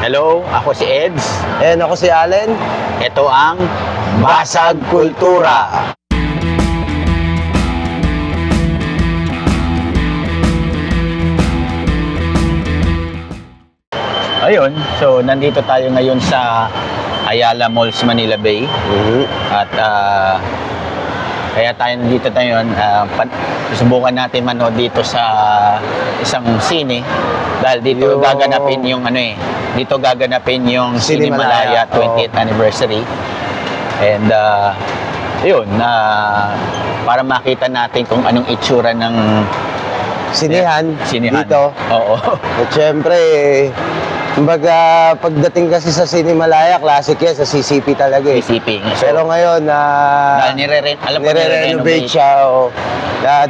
Hello, ako si Eds. And ako si Allen. Ito ang Basag Kultura. Ayun, so nandito tayo ngayon sa Ayala Malls, Manila Bay. At kaya tayo ngayon, susubukan natin manood dito sa isang sine dahil dito gaganapin yung dito gaganapin yung Cinemalaya 20th anniversary. And yun, para makita natin kung anong itsura ng Sinihan dito. Oo. At syempre, kumbaga pagdating kasi sa Cinemalaya, classic yan, sa CCP talaga eh. CCP. Pero ngayon, dahil nire-renovate siya.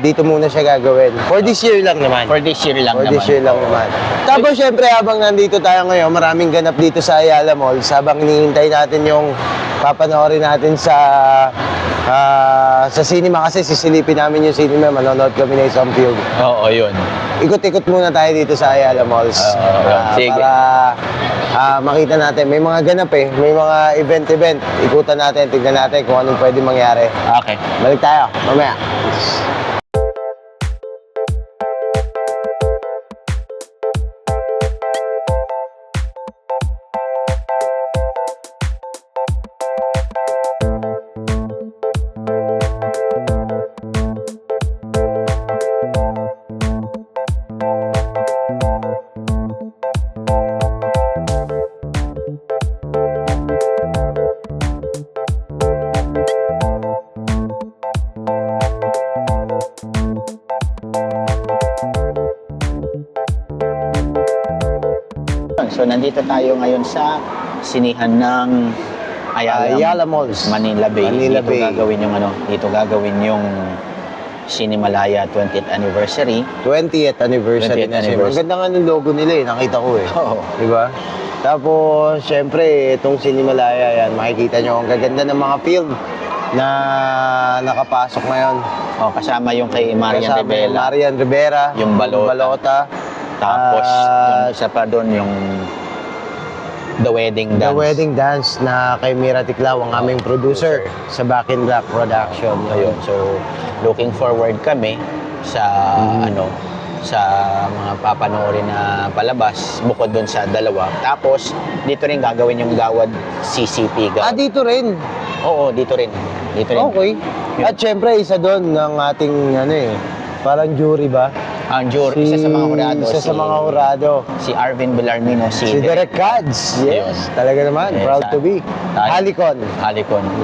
Dito muna siya gagawin. For this year lang naman. For this year lang For this year lang naman. Tapos syempre, habang nandito tayo ngayon, maraming ganap dito sa Ayala Malls. Habang hinihintay natin yung papanoorin natin sa cinema, kasi sisilipin namin yung cinema, manonood kami ng isang film. Oo, yun. Ikot-ikot muna tayo dito sa Ayala Malls. Sige. Para makita natin. May mga ganap eh. May mga event. Ikutan natin, tignan natin kung anong pwede mangyari. Okay. Balik tayo, mamaya. So, nandito tayo ngayon sa sinihan ng Ayala Malls, Manila Bay. Manila Bay. Dito gagawin yung Cinemalaya 20th anniversary. 20th anniversary. 20th anniversary. Ang ganda nga ng logo nila eh, nakita ko eh. Oo. Diba? Tapos, syempre, itong Cinemalaya yan, makikita nyo ang gaganda ng mga film na nakapasok ngayon. Oh, kasama yung kay Marian Kasama Rivera. yung Marian Rivera. Yung Balota. Tapos, yung isa pa doon, yung The Wedding Dance. The Wedding Dance na kay Mira Tiklaw, ang aming producer sa Back in Black Production. Ayun. So, looking forward kami sa sa mga papanoorin na palabas bukod doon sa dalawa. Tapos, dito rin gagawin yung Gawad CCP. Dito rin. Oo, dito rin. Okay. At syempre, isa doon ng ating, parang jury ba? Ang jury, isa sa mga hurado. Isa sa mga hurado. Si Arvin Villarmino, Si Derek Cads. Yes. Talaga naman. Yes, Proud to be. Halicon.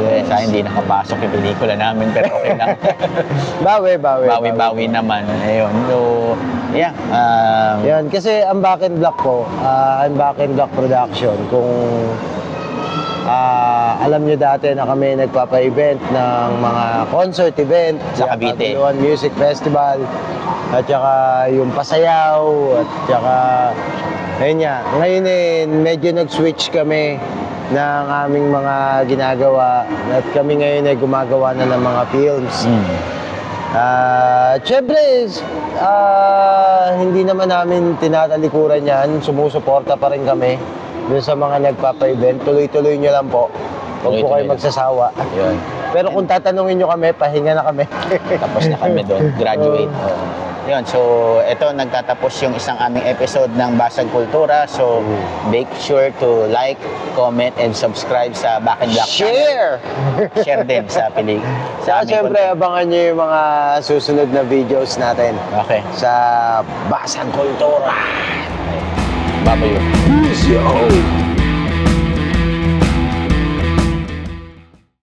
Yes. Sa hindi nakapasok yung pelikula namin, pero okay lang. Bawi-bawi naman. Ayun. So, yeah. Yan. Kasi ang Back in Black ko, ang Back in Black Production, kung alam nyo dati na kami nagpapa-event ng mga concert event Sa Cavite. Paguluan Music Festival, at saka yung pasayaw, at saka ngayon medyo nag-switch kami ng aming mga ginagawa, at kami ngayon ay gumagawa na ng mga films. Siyempre, hindi naman namin tinatalikuran yan, sumusuporta pa rin kami doon sa mga nagpapa-event. Tuloy-tuloy nyo lang po. Huwag po kayo magsasawa. Yun. Pero kung tatanungin nyo kami, pahinga na kami. Tapos na kami doon. Graduate. Yun. So, ito nagtatapos yung isang aming episode ng Basag Kultura. So, make sure to like, comment, and subscribe sa Back in Black Share! channel. Share din sa pilig. Saka siyempre, abangan nyo yung mga susunod na videos natin Okay. sa Basag Kultura. Babayo. Peace, yo!